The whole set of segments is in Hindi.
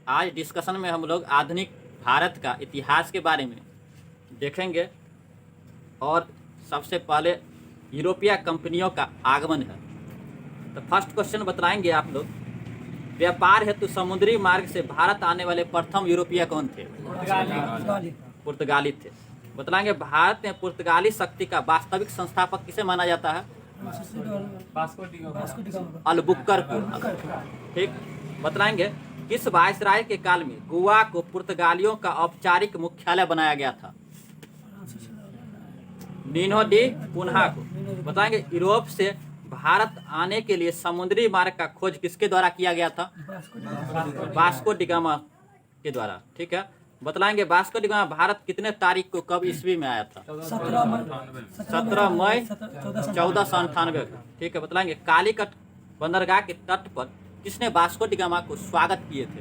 आज डिस्कशन में हम लोग आधुनिक भारत का इतिहास के बारे में देखेंगे और सबसे पहले यूरोपीय कंपनियों का आगमन है। तो फर्स्ट क्वेश्चन बताएंगे आप लोग, व्यापार हेतु समुद्री मार्ग से भारत आने वाले प्रथम यूरोपीय कौन थे? पुर्तगाली थे। बताएंगे भारत में पुर्तगाली शक्ति का वास्तविक संस्थापक किसे माना जाता है? अल्बुकर्क। ठीक। बताएंगे किस वायसराय के काल में गोवा को पुर्तगालियों का औपचारिक मुख्यालय बनाया गया था? नीनो डी पुनहा को। बताएंगे यूरोप से भारत आने के लिए समुद्री मार्ग का खोज किसके द्वारा किया गया था? वास्को डी गामा के द्वारा। ठीक है। बतलाएंगे वास्को डी गामा भारत कितने तारीख को कब ईस्वी में आया था? 17 मई 1498। ठीक है। बतलाएंगे कालीकट बंदरगाह के तट पर किसने वास्को डी गामा को स्वागत किए थे?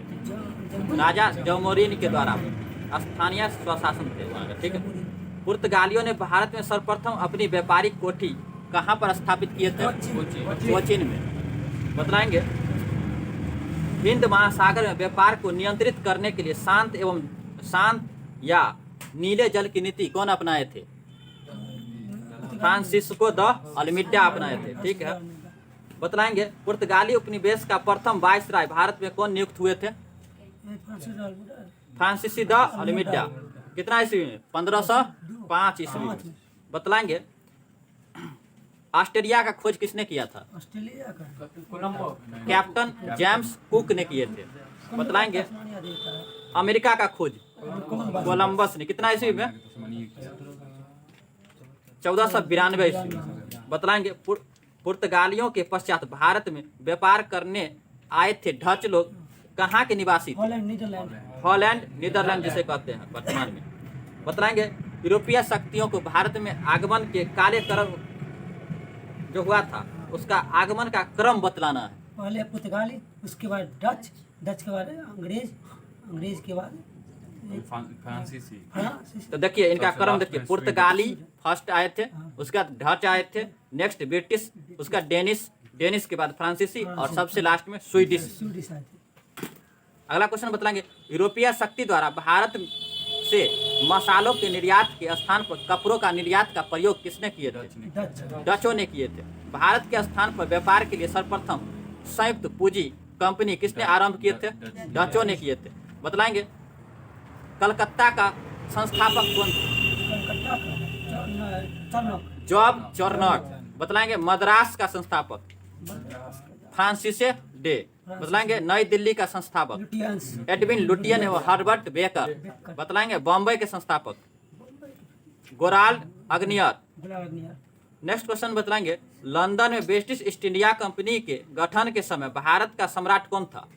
राजा जमोरिन के द्वारा। स्थानीय स्वशासन थे वहाँ का। ठीक है। पुर्तगालियों ने भारत में सर्वप्रथम अपनी व्यापारिक कोठी कहाँ पर स्थापित किए थे? कोचीन में। बतलाएंगे हिंद महासागर में व्यापार को नियंत्रित करने के लिए शांत या नीले जल की नीति कौन अपनाए थे? फ्रांसिस्को द अल्मीडा अपनाए थे। ठीक है। बतलाएंगे पुर्तगाली उपनिवेश का प्रथम वायसराय भारत में कौन नियुक्त हुए थे? फ्रांसिसी द अल्मीडा। कितना ईस्वी में? 1505 ईस्वी में। बतलाएंगे ऑस्ट्रेलिया का खोज किसने किया था? कैप्टन जेम्स कुक ने किए थे। बतलाएंगे अमेरिका का खोज कोलंबस ने। कितना ईस्वी में? 1492 ईस्वी में। बतलाएंगे पुर्तगालियों के पश्चात भारत में व्यापार करने आए थे डच लोग कहाँ के निवासी थे? हॉलैंड नीदरलैंड जिसे कहते हैं वर्तमान में। बतलाएंगे यूरोपीय शक्तियों को भारत में आगमन के काले क्रम जो हुआ था उसका आगमन का क्रम बतलाना है। पहले पुर्तगाली, उसके बाद डच के बाद अंग्रेज के बाद फ्रांसीसी। तो देखिए इनका क्रम देखिए, पुर्तगाली फर्स्ट आए थे, उसके बाद डच आए थे, नेक्स्ट ब्रिटिश, उसका डेनिश के बाद फ्रांसीसी और सबसे लास्ट में स्वीडिश आए थे। अगला क्वेश्चन बतलाएंगे यूरोपीय शक्ति द्वारा भारत से मसालों के निर्यात के स्थान पर कपड़ों का निर्यात का प्रयोग किसने किए थे? डचों ने किए थे। भारत के स्थान पर व्यापार के लिए सर्वप्रथम संयुक्त पूंजी कंपनी किसने आरंभ किए थे? डचों ने किए थे। बतलाएंगे कलकत्ता का संस्थापक कौन थे? जॉब चार्नक। बतलाएंगे मद्रास का संस्थापक फ्रांसिस डे। बतलाएंगे नई दिल्ली का संस्थापक एडविन लुटियन एवं हर्बर्ट बेकर। बतलाएंगे बॉम्बे के संस्थापक गोराल्ड अग्नियर। नेक्स्ट क्वेश्चन बतलाएंगे लंदन में ब्रिटिश ईस्ट इंडिया कंपनी के गठन के समय भारत का सम्राट कौन था?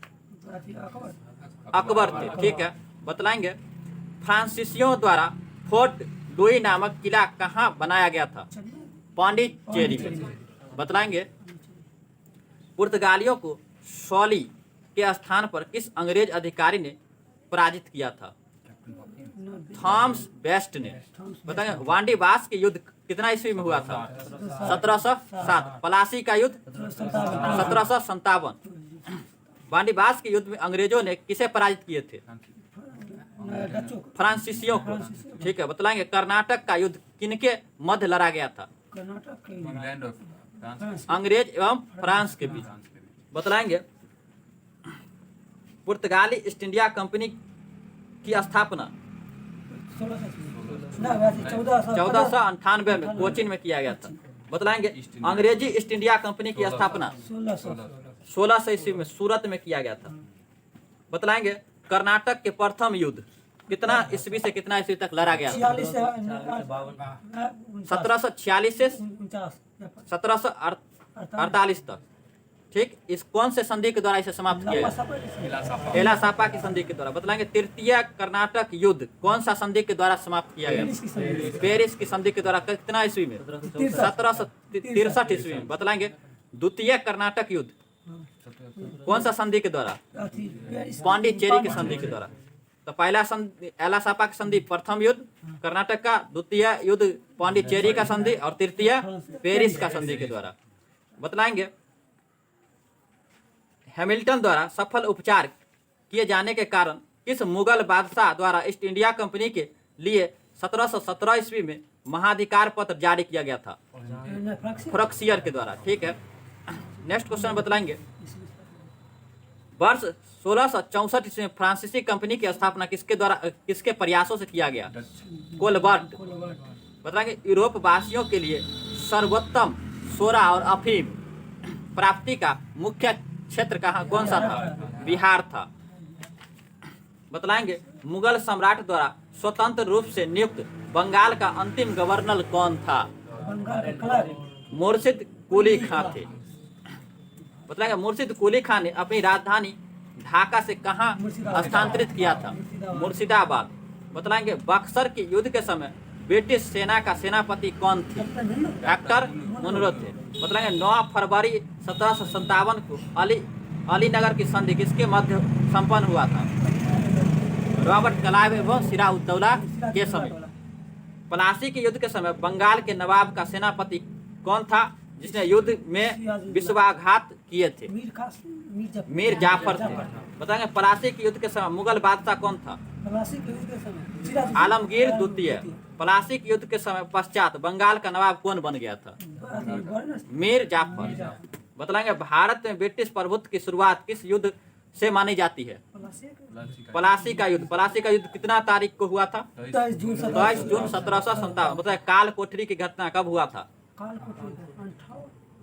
अकबर थे। ठीक है। बतलाएंगे फ्रांसीसियों द्वारा फोर्ट लुई नामक किला कहाँ बनाया गया था? पांडिचेरी में। बतलाएंगे पुर्तगालियों को शॉली के स्थान पर किस अंग्रेज अधिकारी ने पराजित किया था? थॉमस बेस्ट ने। बताएंगे वांडीवास के युद्ध कितना ईस्वी में हुआ था? 1707। प्लासी का युद्ध 1757। वांडीवास के युद्ध में अंग्रेजों ने किसे पराजित किए थे? फ्रांसीसियों को। ठीक है। बतलाएंगे कर्नाटक का युद्ध किनके मध्य लड़ा गया था? अंग्रेज एवं फ्रांस के बीच। बतलाएंगे पुर्तगाली ईस्ट इंडिया कंपनी की स्थापना 1498 में कोचीन में किया गया था। बतलाएंगे अंग्रेजी ईस्ट इंडिया कंपनी की स्थापना 1600 ईस्वी में सूरत में किया गया था। बतलाएंगे कर्नाटक के प्रथम युद्ध कितना ईस्वी से कितना ईस्वी तक लड़ा गया? 1746 से 1748 तक। ठीक। इस कौन से संधि के द्वारा इसे समाप्त किया गया? एला सापा की संधि के द्वारा। बतलाएंगे तृतीय कर्नाटक युद्ध कौन सा संधि के द्वारा समाप्त किया गया? पेरिस की संधि के द्वारा। कितना ईस्वी में? 1763 ईस्वी में। बतलाएंगे द्वितीय कर्नाटक युद्ध कौन सा संधि के द्वारा? पांडिचेरी की संधि के द्वारा। तो पहला संधि एला सापा की संधि प्रथम युद्ध कर्नाटक का, द्वितीय युद्ध पांडिचेरी का संधि और तृतीय पेरिस का संधि के द्वारा। बतलाएंगे हैमिल्टन द्वारा सफल उपचार किए जाने के कारण किस मुगल बादशाह द्वारा ईस्ट इंडिया कंपनी के लिए 1717 ईस्वी में महाधिकार पत्र जारी किया गया था? फ्रक्सियर के द्वारा। ठीक है, नेक्स्ट क्वेश्चन बतलाएंगे। वर्ष 1664 ईस्वी में फ्रांसीसी कंपनी की स्थापना किसके प्रयासों से किया गया? कोलबर्ट। बताएंगे यूरोप वासियों के लिए सर्वोत्तम सोरा और अफीम प्राप्ति का मुख्य क्षेत्र कौन सा था? बिहार था। बतलाएंगे मुगल सम्राट द्वारा स्वतंत्र रूप से नियुक्त बंगाल का अंतिम गवर्नर कौन था? मुर्शिद कुली खां थे। बतलाएंगे मुर्शिद कुली खां ने अपनी राजधानी ढाका से कहां स्थानांतरित किया था? मुर्शिदाबाद। बतलाएंगे बक्सर के युद्ध के समय ब्रिटिश सेना का सेनापति कौन थे? डॉक्टर मुनरो थे। बतलाएंगे 9 फरवरी 1757 को अलीनगर की संधि किसके मध्य संपन्न हुआ था? रॉबर्ट क्लाइव एवं सिराउद्दौला के समय। प्लासी के युद्ध के समय बंगाल के नवाब का सेनापति कौन था जिसने युद्ध में विश्वासघात किए थे? मीर जाफर थे। बताएंगे प्लासी के युद्ध के समय मुगल बादशाह कौन था? आलमगीर द्वितीय। प्लासी के युद्ध के समय पश्चात बंगाल का नवाब कौन बन गया था? मीर जाफर। बतलाएंगे भारत में ब्रिटिश प्रभुत्व की शुरुआत किस युद्ध से मानी जाती है? प्लासी का युद्ध। प्लासी का युद्ध कितना तारीख को हुआ था? 22 जून 1757। बताए काल कोठरी की घटना कब हुआ था?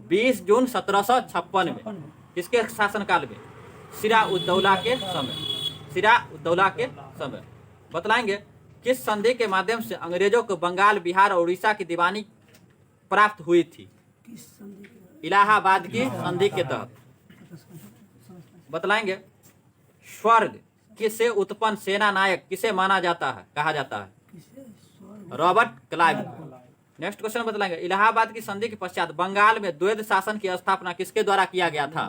20 जून 1756 में। किसके शासनकाल में? सिराउद्दौला के समय। सिराउद्दौला के समय। बतलाएंगे किस संधि के माध्यम से अंग्रेजों को बंगाल, बिहार और उड़ीसा की दीवानी प्राप्त हुई थी? इलाहाबाद की संधि के तहत। बतलाएंगे स्वर्ग किससे उत्पन्न सेना नायक किसे माना जाता है, कहा जाता है? Robert Clive. नेक्स्ट क्वेश्चन बतलाएंगे इलाहाबाद की संधि के पश्चात बंगाल में द्वैध शासन की स्थापना किसके द्वारा किया गया था?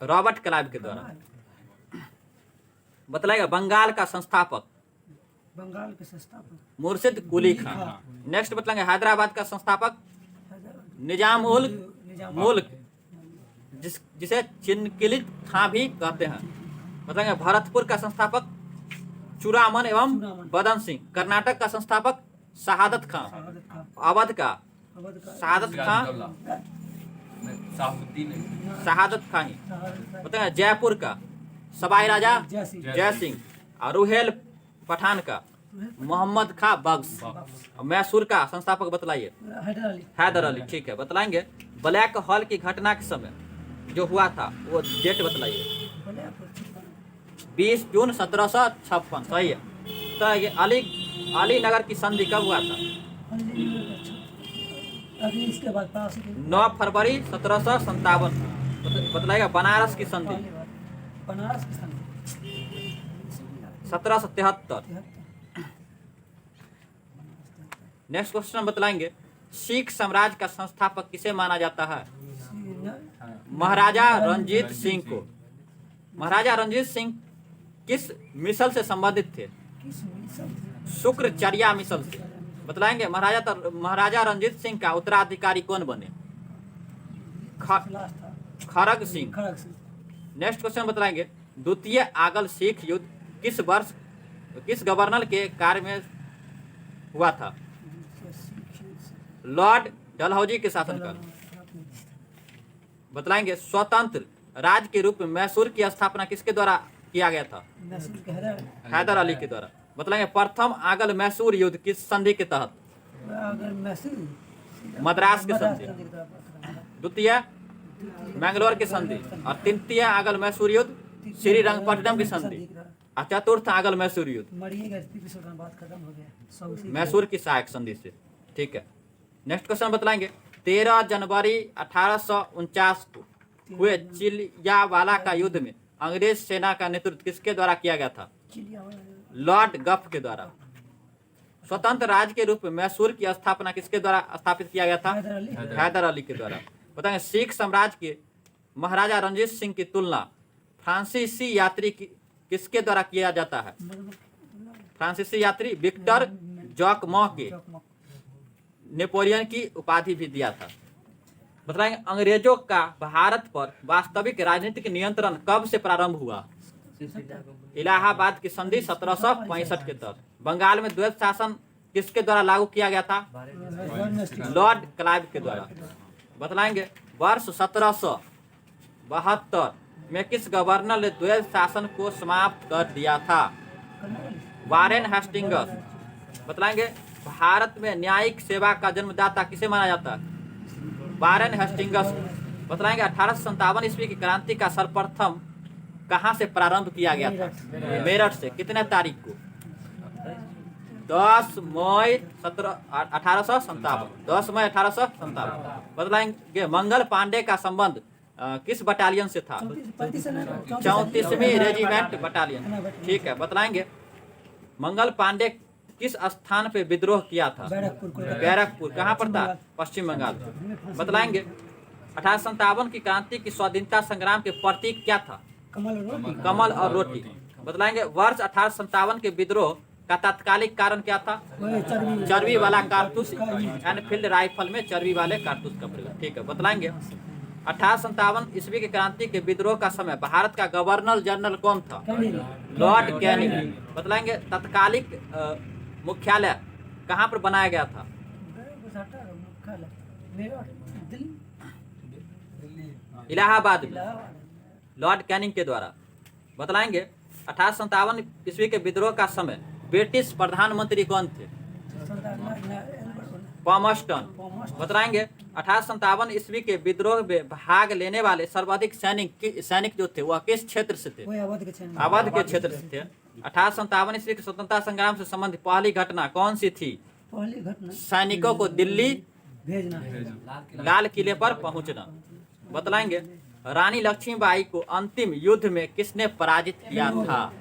रॉबर्ट क्लाइव के द्वारा। बतलाएगा बंगाल का संस्थापक मुर्शिद कुली खां। नेक्स्ट बतलाएंगे हैदराबाद का संस्थापक निजाम उल मुल्क जिसे चिनकिलित खां भी कहते हैं। बताएंगे भरतपुर का संस्थापक चूड़ामन एवं बदन सिंह। कर्नाटक का संस्थापक शहादत खां। अवध का शहादत खां ही। बताएंगे जयपुर का सवाई राजा जय सिंह। और रुहेल पठान का मोहम्मद खां बख्श। मैसूर का संस्थापक बतलाइए? हैदर अली। ठीक है, बतलाएंगे ब्लैक हॉल की घटना के समय जो हुआ था वो डेट बतलाइए? 20 जून 1756। सही है। तो ये अलीनगर की संधि कब हुआ था? 9 फरवरी 1757। बतलाइएगा बनारस की संधि? 1773। नेक्स्ट क्वेश्चन बतलाएंगे सिख साम्राज्य का संस्थापक किसे माना जाता है? महाराजा रणजीत सिंह को। महाराजा रणजीत सिंह किस मिसल से संबंधित थे? शुक्रचर्या मिसल से। बतलाएंगे महाराजा रणजीत सिंह का उत्तराधिकारी कौन बने? खड़ग सिंह। नेक्स्ट क्वेश्चन बतलाएंगे द्वितीय आगल सिख युद्ध किस वर्ष किस गवर्नर के कार्य में हुआ था? लॉर्ड डलहौजी के शासनकाल। बतलाएंगे स्वतंत्र राज्य के रूप में मैसूर की स्थापना किसके द्वारा किया गया था? हैदर अली के द्वारा। बतलाएंगे प्रथम आगल मैसूर युद्ध किस संधि के तहत? मद्रास के संधि। द्वितीय मैंगलोर की संधि। और तृतीय आगल मैसूर युद्ध श्रीरंगपट्टनम की संधि। और चतुर्थ आगल मैसूर युद्ध मैसूर की सहायक संधि से। ठीक है, नेक्स्ट क्वेश्चन बतलाएंगे 13 जनवरी 1849 को हुए चिलियावाला का युद्ध में अंग्रेज सेना का नेतृत्व किसके द्वारा किया गया था? लॉर्ड गफ के द्वारा। स्वतंत्र राज्य के रूप में मैसूर की स्थापना किसके द्वारा स्थापित किया गया था? हैदर अली के द्वारा। बताएंगे सिख साम्राज्य के महाराजा रणजीत सिंह की तुलना फ्रांसीसी यात्री किसके द्वारा किया जाता है? फ्रांसीसी यात्री विक्टर जॉकमॉ के नेपोलियन की उपाधि भी दिया था। बताएंगे अंग्रेजों का भारत पर वास्तविक राजनीतिक नियंत्रण कब से प्रारंभ हुआ? इलाहाबाद की संधि 1765 के तहत। बंगाल में द्वैत शासन किसके द्वारा लागू किया गया था? लॉर्ड क्लाइव के द्वारा। बतलाएंगे वर्ष 1772 में किस गवर्नर ने द्वैत शासन को समाप्त कर दिया था? Warren Hastings. बतलाएंगे भारत में न्यायिक सेवा का जन्मदाता किसे माना जाता है? Warren Hastings. बतलाएंगे 1857 ईस्वी की क्रांति का सर्वप्रथम कहाँ से प्रारंभ किया गया था? मेरठ से। कितने तारीख को? 10 मई 1857। 10 मई 1857। बतलाएंगे मंगल पांडे का संबंध किस बटालियन से था? 34वीं रेजिमेंट बटालियन। ठीक है। बतलाएंगे मंगल पांडे किस स्थान पे विद्रोह किया था? बैरकपुर। कहाँ पर था? पश्चिम बंगाल। बतलाएंगे 1857 की क्रांति की स्वाधीनता संग्राम के प्रतीक क्या था? कमल और रोटी। बतलाएंगे वर्ष 1857 के विद्रोह का तात्कालिक कारण क्या था? चर्बी वाला कारतूस। एनफील्ड राइफल में चर्बी वाले कारतूस का प्रयोग। ठीक है। बतलाएंगे 1857 ईस्वी की क्रांति के विद्रोह का समय भारत का गवर्नर जनरल कौन था? Lord Canning. बतलाएंगे तत्कालिक मुख्यालय कहाँ पर बनाया गया था? इलाहाबाद में, लॉर्ड कैनिंग के द्वारा। बतलाएंगे 1857 ईस्वी के विद्रोह का समय ब्रिटिश प्रधानमंत्री कौन थे? पॉमस्टन। बतलाएंगे 1857 ईस्वी के विद्रोह में भाग लेने वाले सर्वाधिक सैनिक जो थे वह किस क्षेत्र से थे? अवध के क्षेत्र से थे। 1857 ईस्वी के स्वतंत्रता संग्राम से संबंधित पहली घटना कौन सी थी? सैनिकों को दिल्ली भेजना, लाल किले पर पहुंचना। बतलाएंगे रानी लक्ष्मीबाई को अंतिम युद्ध में किसने पराजित किया था?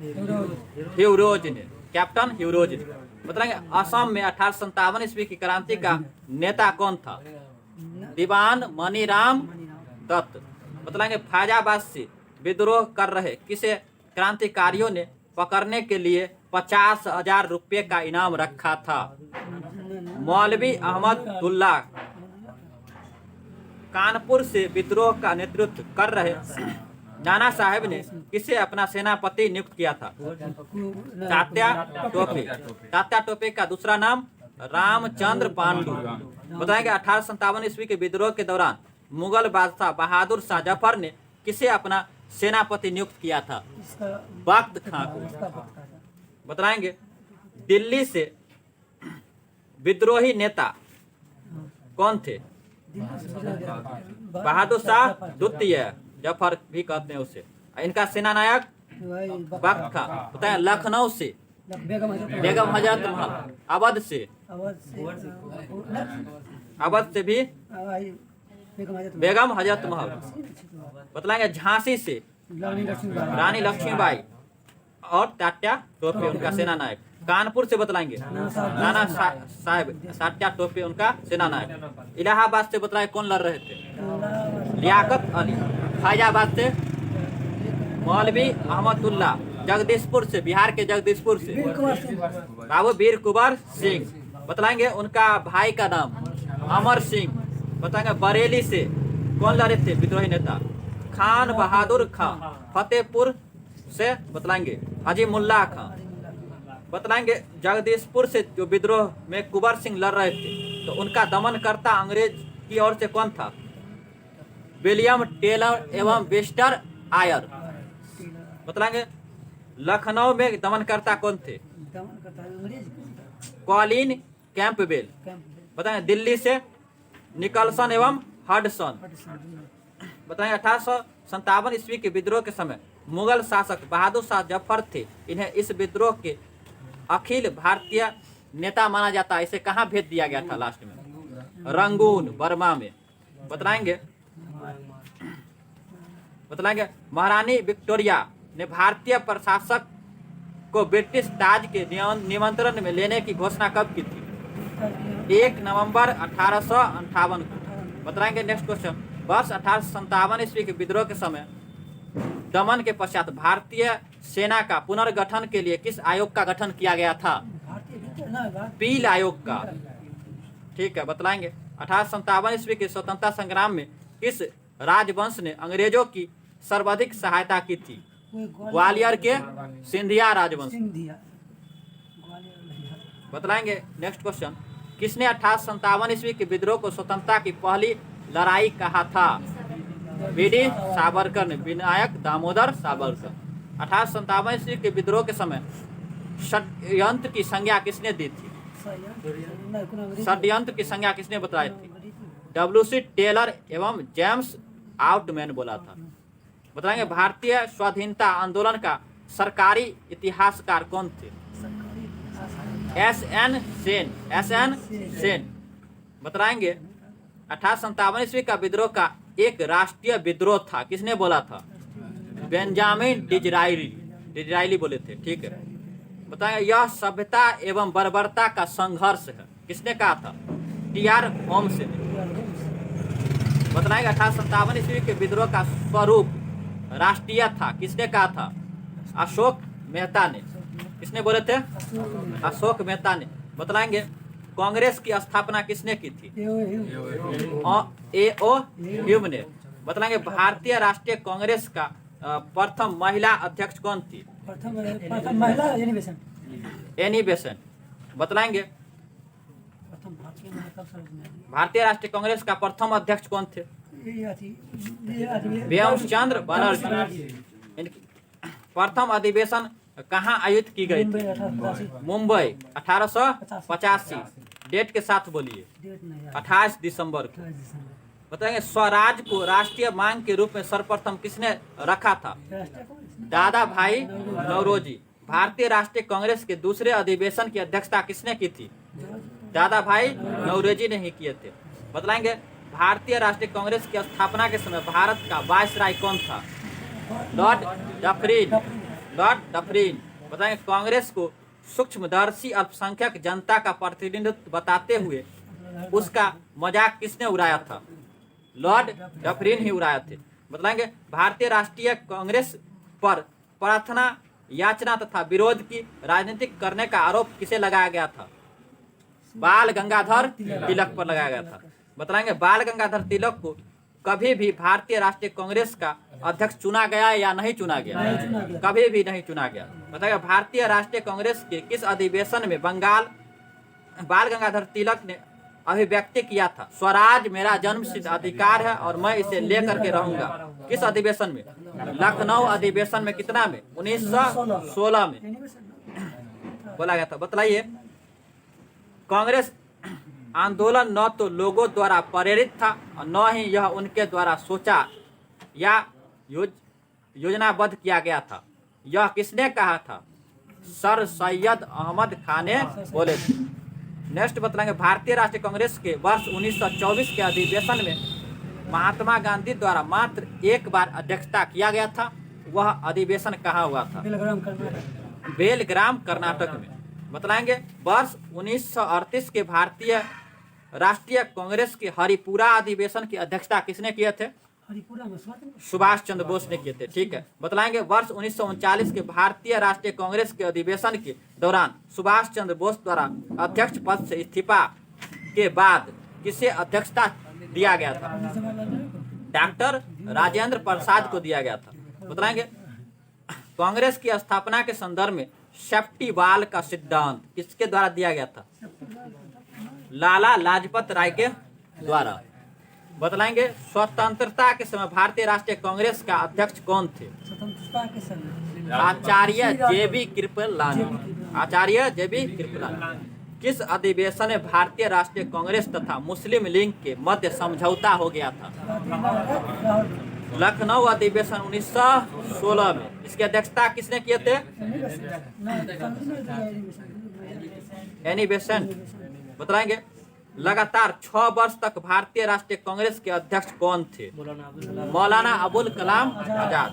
ह्यूरोज ने, कैप्टन ह्यूरोज ने। बतलाएंगे असम में 1857 ईस्वी की क्रांति का नेता कौन था? दीवान मनीराम दत्त। बतलाएंगे फैजाबाद से विद्रोह कर रहे किसे क्रांतिकारियों ने पकड़ने के लिए 50,000 रुपये का इनाम रखा था? मौलवी अहमदुल्ला। कानपुर से विद्रोह का नेतृत्व कर रहे नाना साहेब ने किसे अपना सेनापति नियुक्त किया था? तात्या टोपे। तात्या टोपे का दूसरा नाम रामचंद्र पांडु। बताएंगे 1857 ईस्वी के विद्रोह के दौरान मुगल बादशाह बहादुर शाह जफर ने किसे अपना सेनापति नियुक्त किया था? बख्त खां को। बताएंगे दिल्ली से विद्रोही नेता कौन थे? बहादुर शाह द्वितीय, जफर भी कहते हैं उसे। इनका सेना नायक बख्त खां। बताएं लखनऊ से बेगम हजरत महल। अवध से भी बेगम हजरत महल। बतलाएंगे झांसी से रानी लक्ष्मीबाई और तात्या टोपे उनका सेना नायक। कानपुर से बतलाएंगे नाना साहेब तात्या टोपे उनका सेना नायक। इलाहाबाद से बतलाए कौन लड़ रहे थे? लियाकत अली। फैजाबाद से मौलवी अहमदुल्ला। जगदीशपुर से, बिहार के जगदीशपुर से बाबू वीर कुंवर सिंह। बतलाएंगे उनका भाई का नाम अमर सिंह। बताएंगे बरेली से कौन लड़े थे विद्रोही नेता? खान बहादुर खां। फतेहपुर से बतलाएंगे अजीमुल्लाह खां। बतलाएंगे जगदीशपुर से जो विद्रोह में कुंवर सिंह लड़ रहे थे तो उनका दमनकर्ता अंग्रेज की ओर से कौन था? विलियम टेलर एवं वेस्टर आयर। बतलाएंगे लखनऊ में दमनकर्ता कौन थे? Colin Campbell. बताएंगे दिल्ली से निकलसन एवं हडसन। बताएंगे 1857 ईस्वी के विद्रोह के समय मुगल शासक बहादुर शाह जफर थे। इन्हें इस विद्रोह के अखिल भारतीय नेता माना जाता है। इसे कहाँ भेज दिया गया था लास्ट में? रंगून, बर्मा में। बतलाएंगे महारानी विक्टोरिया ने भारतीय प्रशासक को ब्रिटिश ताज के निमंत्रण में लेने की घोषणा कब की थी? 1 नवंबर 1858 को। बताएंगे नेक्स्ट क्वेश्चन वर्ष 1857 ईस्वी के विद्रोह के समय दमन के पश्चात भारतीय सेना का पुनर्गठन के लिए किस आयोग का गठन किया गया था? पील आयोग का। ठीक है। बतलाएंगे 1857 ईस्वी के स्वतंत्रता संग्राम में किस राजवंश ने अंग्रेजों की सर्वाधिक सहायता की थी? कोई ग्वालियर के सिंधिया राजवंश। सिंधिया, ग्वालियर नहीं। बतलाएंगे। नेक्स्ट क्वेश्चन, किसने 1857 ईस्वी के विद्रोह को स्वतंत्रता की पहली लड़ाई कहा था? बीडी सावरकर ने, विनायक दामोदर सावरकर। 1857 ईस्वी के विद्रोह के समय षड्यंत्र की संज्ञा किसने दी थी? षड्यंत्र की संज्ञा किसने बताई थी? डब्ल्यू.सी. टेलर एवं जेम्स आउटमैन बोला था। बताएंगे भारतीय स्वाधीनता आंदोलन का सरकारी इतिहासकार कौन थे? एस.एन. सेन। एस.एन. सेन। बताएंगे 1857 ईस्वी का विद्रोह का एक राष्ट्रीय विद्रोह था, किसने बोला था? बेंजामिन डिजराइली बोले थे। ठीक है। बताएंगे यह सभ्यता एवं बर्बरता का संघर्ष है, किसने कहा था? टी.आर. होम्स ने। बताएंगे 1857 ईस्वी के विद्रोह का स्वरूप राष्ट्रीय था, किसने कहा था? अशोक मेहता ने। किसने बोले थे? अशोक मेहता ने। बतलाएंगे कांग्रेस की स्थापना किसने की थी? ए.ओ. ह्यूम ने। बतलाएंगे भारतीय राष्ट्रीय कांग्रेस का प्रथम महिला अध्यक्ष कौन थी? प्रथम महिला एनी बेसेंट। Annie Besant. बतलाएंगे प्रथम भारतीय महिला कब सर्विस में आई? भारतीय राष्ट्रीय कांग्रेस का प्रथम अध्यक्ष कौन थे? व्योम चंद्र बनर्जी। इनकी प्रथम अधिवेशन कहाँ आयोजित की गई थी? मुंबई 1885। डेट के साथ बोलिए। 28 दिसंबर को। बताएंगे स्वराज को राष्ट्रीय मांग के रूप में सर्वप्रथम किसने रखा था? दादा भाई नौरोजी। भारतीय राष्ट्रीय कांग्रेस के दूसरे अधिवेशन की अध्यक्षता किसने की थी? दादा भाई नौरोजी ने ही किए थे। बतलाएंगे भारतीय राष्ट्रीय कांग्रेस की स्थापना के समय भारत का वायसराय कौन था? Lord Dufferin. Lord Dufferin. बताएंगे कांग्रेस को सूक्ष्मदर्शी अल्पसंख्यक जनता का प्रतिनिधित्व बताते हुए उसका मजाक किसने उड़ाया था? लॉर्ड डफरिन ही उड़ाया थे। बतलाएंगे भारतीय राष्ट्रीय कांग्रेस पर प्रार्थना याचना तथा विरोध की राजनीतिक करने का आरोप किसे लगाया गया था? बाल गंगाधर तिलक पर लगाया गया था। बतलाएंगे बाल गंगाधर तिलक को कभी भी भारतीय राष्ट्रीय कांग्रेस का अध्यक्ष चुना गया या नहीं चुना गया? कभी भी नहीं चुना गया। बताइए भारतीय राष्ट्रीय कांग्रेस के किस अधिवेशन में बाल गंगाधर तिलक ने अभिव्यक्ति किया था? स्वराज मेरा जन्मसिद्ध अधिकार है और मैं इसे लेकर के रहूंगा। किस अधिवेशन में? लखनऊ अधिवेशन में। कितना में? 1916 में बोला गया था। बतलाइए कांग्रेस आंदोलन न तो लोगों द्वारा प्रेरित था और न ही यह उनके द्वारा सोचा या योजनाबद्ध किया गया था। यह किसने कहा था? सर सैयद अहमद खान ने बोले थे। नेक्स्ट बतलाएंगे भारतीय राष्ट्रीय कांग्रेस के वर्ष 1924 के अधिवेशन में महात्मा गांधी द्वारा मात्र एक बार अध्यक्षता किया गया था। वह अधिवेशन कहाँ हुआ था? बेलग्राम कर्नाटक में। बतलाएंगे वर्ष 1938 के भारतीय राष्ट्रीय कांग्रेस के हरिपुरा अधिवेशन की अध्यक्षता किसने किए थे? सुभाष चंद्र बोस ने किए थे। ठीक है। बतलाएंगे वर्ष 1939 के भारतीय राष्ट्रीय कांग्रेस के अधिवेशन के दौरान सुभाष चंद्र बोस द्वारा अध्यक्ष पद से इस्तीफा के बाद किसे अध्यक्षता दिया गया था? डॉक्टर राजेंद्र प्रसाद को दिया गया था। बतलाएंगे कांग्रेस की स्थापना के संदर्भ में सेफ्टी वाल का सिद्धांत किसके द्वारा दिया गया था? लाला लाजपत राय के द्वारा। बतलाएंगे स्वतंत्रता के समय भारतीय राष्ट्रीय कांग्रेस का अध्यक्ष कौन थे? स्वतंत्रता के समय आचार्य जे.बी. कृपलानी। आचार्य जे.बी. कृपलानी। किस अधिवेशन में भारतीय राष्ट्रीय कांग्रेस तथा मुस्लिम लीग के मध्य समझौता हो गया था? लखनऊ अधिवेशन 1916 में। इसकी अध्यक्षता किसने किए थे? Any Besant. बतलाएंगे लगातार 6 वर्ष तक भारतीय राष्ट्रीय कांग्रेस के अध्यक्ष कौन थे? मौलाना अबुल कलाम आजाद।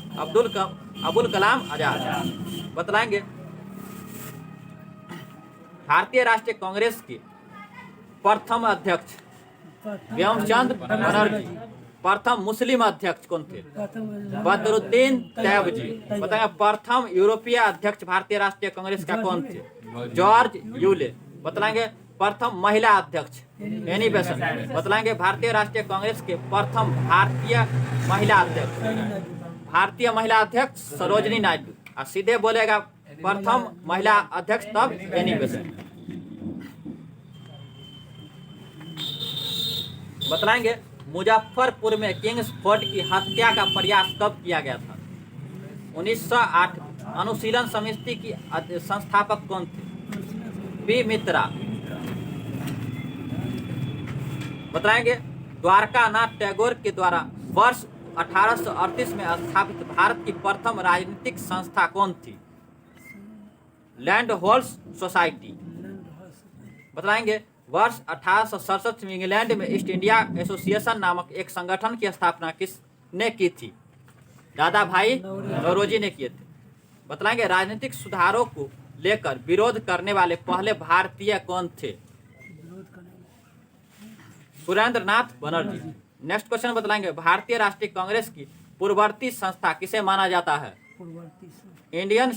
अबुल कलाम आजाद। बतलाएंगे भारतीय राष्ट्रीय कांग्रेस के प्रथम अध्यक्ष व्योमचंद बनर्जी। प्रथम मुस्लिम अध्यक्ष कौन थे? बदरुद्दीन तैयबजी। बताएंगे प्रथम यूरोपीय अध्यक्ष भारतीय राष्ट्रीय कांग्रेस का कौन थे? George Yule. बतलाएंगे प्रथम महिला अध्यक्ष एनी बेसेंट। बतलाएंगे भारतीय राष्ट्रीय कांग्रेस के प्रथम भारतीय महिला अध्यक्ष, भारतीय महिला अध्यक्ष सरोजिनी नायडू। और सीधे बोलेगा प्रथम महिला अध्यक्ष तब एनी बेसेंट। बतलाएंगे मुजफ्फरपुर में किंग्स फोर्ट की हत्या का प्रयास कब किया गया था? 1908। अनुशीलन समिति की संस्थापक कौन थे? पी मित्रा। बताएंगे द्वारकानाथ टैगोर के द्वारा वर्ष 1838 में स्थापित भारत की प्रथम राजनीतिक संस्था कौन थी? Land holds society. बताएंगे वर्ष 1867 में इंग्लैंड में ईस्ट इंडिया एसोसिएशन नामक एक संगठन की स्थापना किसने की थी? दादा भाई नौरोजी ने किए थे। बतलाएंगे राजनीतिक सुधारों को लेकर विरोध करने वाले पहले भारतीय कौन थे? सुरेंद्र नाथ बनर्जी। नेक्स्ट क्वेश्चन बतलाएंगे भारतीय राष्ट्रीय कांग्रेस की पूर्ववर्ती संस्था किसे माना जाता है? इंडियन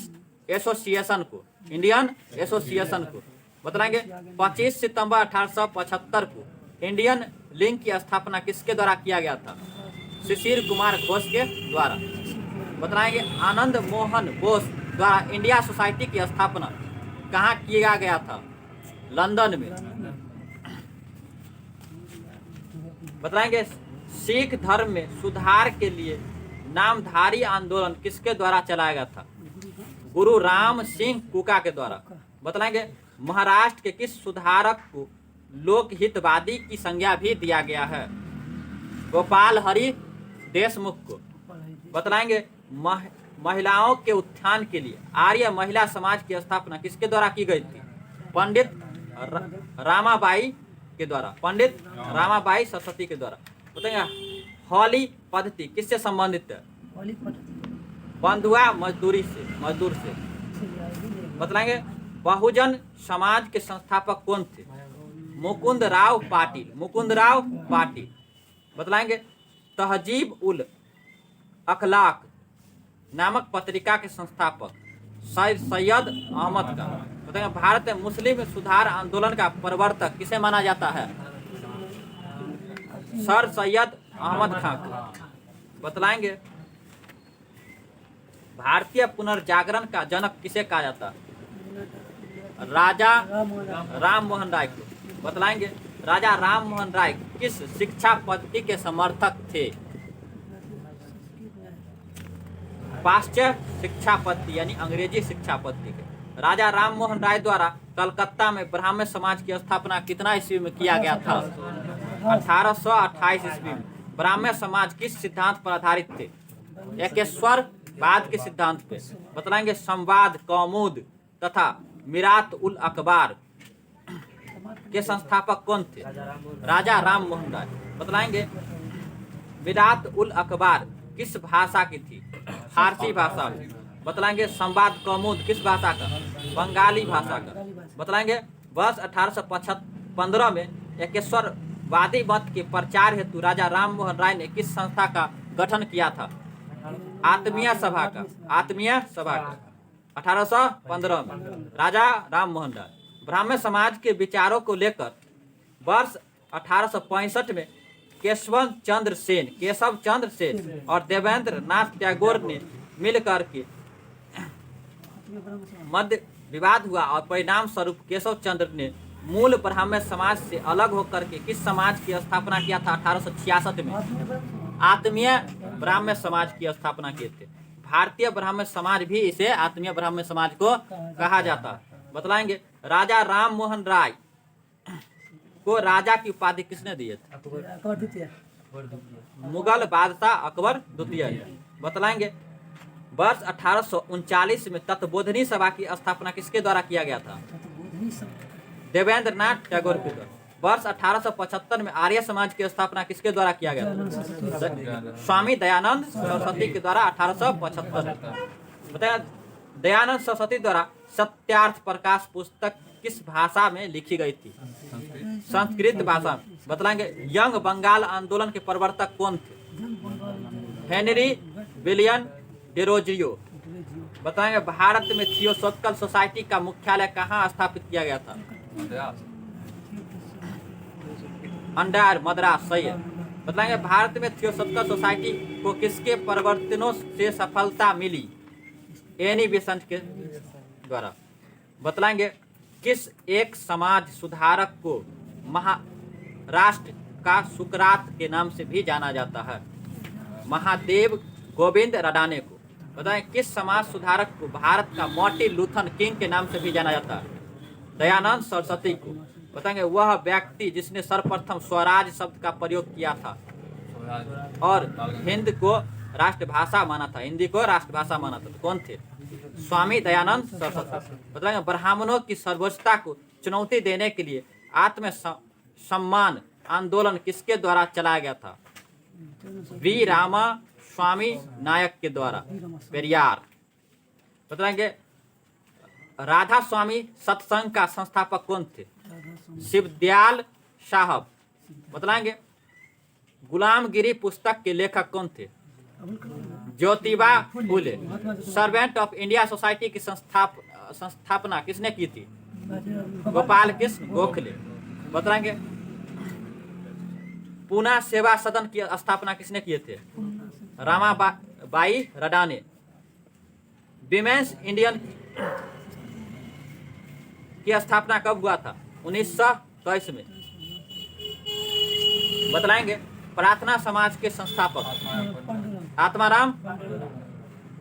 एसोसिएशन को, इंडियन एसोसिएशन को। बतलाएंगे 25 सितंबर 1875 को इंडियन लिंक की स्थापना किसके द्वारा किया गया था? शिशिर कुमार घोष के द्वारा। बतलाएंगे आनंद मोहन बोस द्वारा इंडिया सोसाइटी की स्थापना कहाँ किया गया था? लंदन में। बतलाएंगे सिख धर्म में सुधार के लिए नामधारी आंदोलन किसके द्वारा चलाया गया था? गुरु राम सिंह कुका के द्वारा। बतलाएंगे महाराष्ट्र के किस सुधारक को लोकहितवादी की संज्ञा भी दिया गया है? गोपाल हरि देशमुख को। बतलाएंगे महिलाओं के उत्थान के लिए आर्य महिला समाज की स्थापना किसके द्वारा की गई थी? पंडित रामाबाई के द्वारा, पंडित रामाबाई सरस्वती के द्वारा। बताएंगे हॉली पद्धति किससे संबंधित है? बंधुआ मजदूर से। बतलाएंगे बहुजन समाज के संस्थापक कौन थे? मुकुंद राव पाटिल। बतलाएंगे तहजीब उल अखलाक नामक पत्रिका के संस्थापक सैयद अहमद खां। बताएंगे भारत में मुस्लिम सुधार आंदोलन का प्रवर्तक किसे माना जाता है? सर सैयद अहमद खां। बतलाएंगे भारतीय पुनर्जागरण का जनक किसे कहा जाता है? राजा राम मोहन राय को। बतलाएंगे राजा राम मोहन राय किस शिक्षा पद्धति के समर्थक थे? पाश्चात्य शिक्षा पद्धति यानी अंग्रेजी शिक्षा पद्धति के। राजा राम मोहन राय द्वारा कलकत्ता में ब्राह्मण समाज की स्थापना कितना ईस्वी में किया गया था? 1828 ईस्वी में। ब्राह्मण समाज किस सिद्धांत पर आधारित थे? एकेश्वरवाद के सिद्धांत पे। बतलाएंगे संवाद कौमुद तथा मिरात उल अखबार के संस्थापक कौन थे? राजा राम मोहन राय। बतलाएंगे मिरात उल अखबार किस भाषा की थी? फारसी भाषा। बतलाएंगे संवाद कौमुद किस भाषा का? बंगाली भाषा का। बतलाएंगे वर्ष 1815 में एकेश्वरवादी मत के प्रचार हेतु राजा राम मोहन राय ने किस संस्था का गठन किया था? आत्मीय सभा का। 1815 में राजा राम मोहन राय। ब्राह्मण समाज के विचारों को लेकर वर्ष 1865 में केशव चंद्र सेन और देवेंद्र नाथ टैगोर ने मिलकर के मध्य विवाद हुआ और परिणाम स्वरूप केशव चंद्र ने मूल ब्राह्मण समाज से अलग होकर के किस समाज की स्थापना किया था? 1866 में आत्मीय ब्राह्मण समाज की स्थापना किए थे। भारतीय ब्राह्मण समाज भी इसे आत्मीय ब्राह्मण समाज को कहा जाता है। बतलाएंगे राजा राम मोहन राय को राजा की उपाधि किसने दी थी? मुगल बादशाह अकबर द्वितीय। बतलाएंगे वर्ष 1839 में तत्वबोधिनी सभा की स्थापना किसके द्वारा किया गया था? देवेंद्र नाथ टैगोर के द्वारा। वर्ष 1875 में आर्य समाज की स्थापना किसके द्वारा किया गया था? स्वामी दयानंद सरस्वती के द्वारा 1875। बताया दयानंद सरस्वती द्वारा सत्यार्थ प्रकाश पुस्तक किस भाषा में लिखी गई थी? संस्कृत भाषा। बतलाएंगे यंग बंगाल आंदोलन के प्रवर्तक कौन थे? Henry William Derozio. बताएंगे भारत में थियोसॉफिकल सोसाइटी का मुख्यालय कहाँ स्थापित किया गया था? अंडार मद्रास सही है। बताएंगे भारत में थियोसॉफिकल सोसाइटी को किसके परिवर्तनों से सफलता मिली? एनी बेसेंट के द्वारा। बतलाएंगे किस एक समाज सुधारक को महाराष्ट्र का सुकरात के नाम से भी जाना जाता है? महादेव गोविंद रडाने को। बताएं किस समाज सुधारक को भारत का मार्टिन लूथर किंग के नाम से भी जाना जाता है? दयानंद सरस्वती को। बताएंगे वह व्यक्ति जिसने सर्वप्रथम स्वराज शब्द का प्रयोग किया था और हिंद को राष्ट्रभाषा माना था, हिंदी को राष्ट्रभाषा माना था, तो कौन थे? स्वामी दयानंद सरस्वती। बताएंगे ब्राह्मणों की सर्वोच्चता को चुनौती देने के लिए आत्म सम्मान आंदोलन किसके द्वारा चलाया गया था? वी रामा स्वामी नायक के द्वारा, पेरियार। बताएंगे राधा स्वामी सत्संग का संस्थापक कौन थे? शिवदयाल साहब। बताएंगे गुलामगिरी पुस्तक के लेखक कौन थे? Jyotiba Phule. Servant of India society की संस्थापना किसने की थी? गोपाल कृष्ण गोखले। बताएंगे पूना सेवा सदन की स्थापना किसने किए थे? रामाबाई रडाने। विमेंस इंडियन की स्थापना कब हुआ था? 1923 में। बतलाएंगे प्रार्थना समाज के संस्थापक आत्माराम।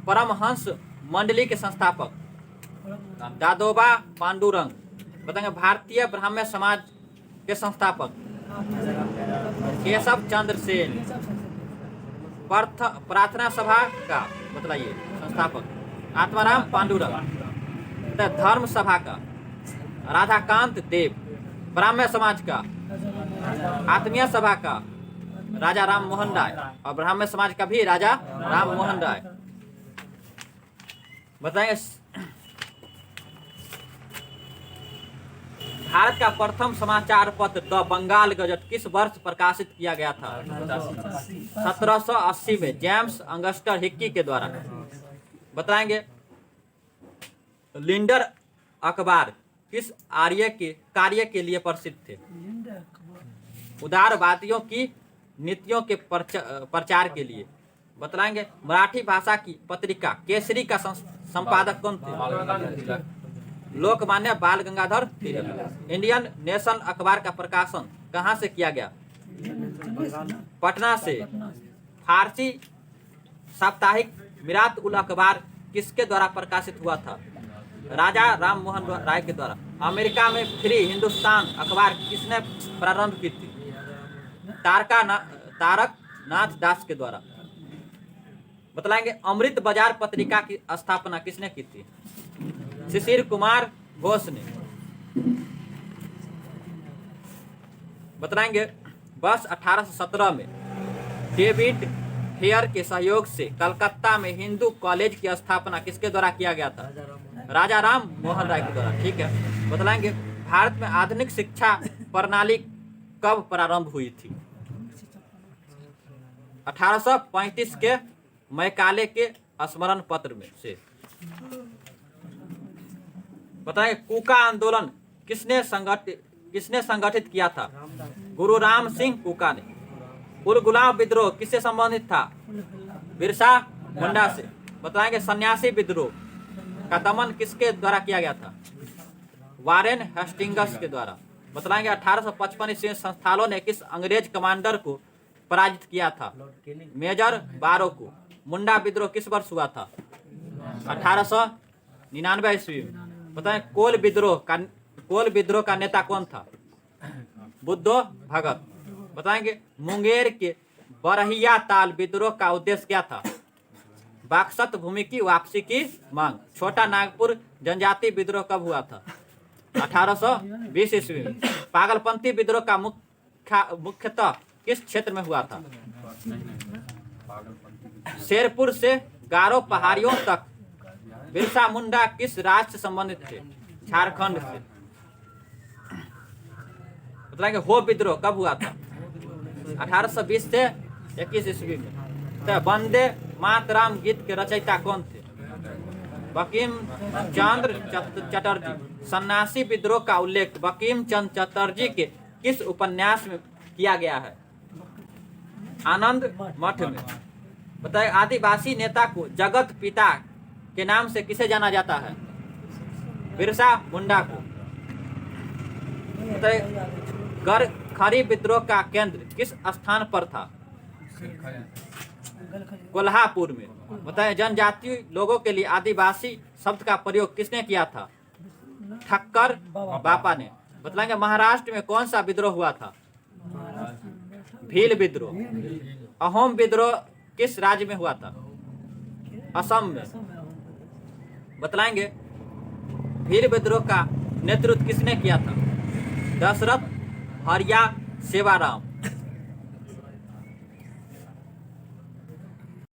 परमहंस मंडली के संस्थापक दादोबा पांडुरंग। बताएंगे भारतीय ब्राह्मण समाज के संस्थापक केशव चंद्र सेन। प्रार्थना सभा का बतलाइए संस्थापक आत्माराम पांडुरंग। धर्म सभा का राधाकांत देव। ब्राह्मण समाज का आत्मीय सभा का राजा राम मोहन राय और ब्राह्मण समाज का भी राजा राम मोहन राय। बताएंगे भारत का प्रथम समाचार पत्र द बंगाल गजट किस वर्ष प्रकाशित किया गया था? 1780 में जेम्स अंगस्टर हिक्की के द्वारा। बताएंगे लिंडर अखबार किस कार्य के लिए प्रसिद्ध थे? उदारवादियों की नीतियों के प्रचार के लिए। बतलाएंगे मराठी भाषा की पत्रिका केसरी का संपादक कौन थे? लोकमान्य बाल गंगाधर तिलक। इंडियन नेशन अखबार का प्रकाशन कहाँ से किया गया? पटना से। फारसी साप्ताहिक मिरात उल अखबार किसके द्वारा प्रकाशित हुआ था? राजा राम मोहन राय के द्वारा। अमेरिका में फ्री हिंदुस्तान अखबार किसने प्रारंभ की थी? तारक नाथ दास के द्वारा। बतलाएंगे अमृत बाजार पत्रिका की स्थापना किसने की थी? शिशिर कुमार घोष ने। बतलाएंगे वर्ष 1817 में डेविड हेयर के सहयोग से कलकत्ता में हिंदू कॉलेज की स्थापना किसके द्वारा किया गया था? राजा राम मोहन राय के द्वारा। ठीक है। बतलाएंगे भारत में आधुनिक शिक्षा प्रणाली कब प्रारंभ हुई थी? 1835 के मैकाले के स्मरण पत्र में से। बताएं कूका आंदोलन किसने संगठित किया था? गुरु राम सिंह कूका ने। उलगुलाम विद्रोह किससे संबंधित था? बिरसा मुंडा से। बताएंगे सन्यासी विद्रोह का दमन किसके द्वारा किया गया था? वारेन हेस्टिंग्स के द्वारा। बतलाएंगे 1855 ईस्वी संस्थानों ने किस अंग्रेज कमांडर को पराजित किया था? मेजर बारो को। मुंडा विद्रोह किस वर्ष हुआ था? 1899 ईस्वी में। बताएं कोल विद्रोह का नेता कौन था? बुद्धो भगत। बताएंगे मुंगेर के बरहिया ताल विद्रोह का उद्देश्य क्या था? बाक्सत भूमि की वापसी की मांग। छोटा नागपुर जनजाति विद्रोह कब हुआ था? 1820 ईस्वी में। पागलपंथी विद्रोह का मुख्यतः किस क्षेत्र में हुआ था? शेरपुर से गारो पहाड़ियों तक। बिरसा मुंडा किस राज्य से संबंधित थे? झारखंड से। बताएंगे हो विद्रोह कब हुआ था? 1820 से 21 ईस्वी में। तो वंदे मातरम गीत के रचयिता कौन थे? बंकिम चंद्र चटर्जी। सन्यासी विद्रोह का उल्लेख बंकिम चंद्र चटर्जी के किस उपन्यास में किया गया है? आनंद मठ में। बताइए आदिवासी नेता को जगत पिता के नाम से किसे जाना जाता है? बिरसा मुंडा को। बताइए खरी विद्रोह का केंद्र किस स्थान पर था? कोल्हापुर में। बताएं जनजातीय लोगों के लिए आदिवासी शब्द का प्रयोग किसने किया था? ठक्कर बापा ने। बताएंगे महाराष्ट्र में कौन सा विद्रोह हुआ था? भील विद्रोह। अहोम विद्रोह किस राज्य में हुआ था? असम में। बतलाएंगे भील विद्रोह का नेतृत्व किसने किया था? दशरथ हरिया सेवाराम।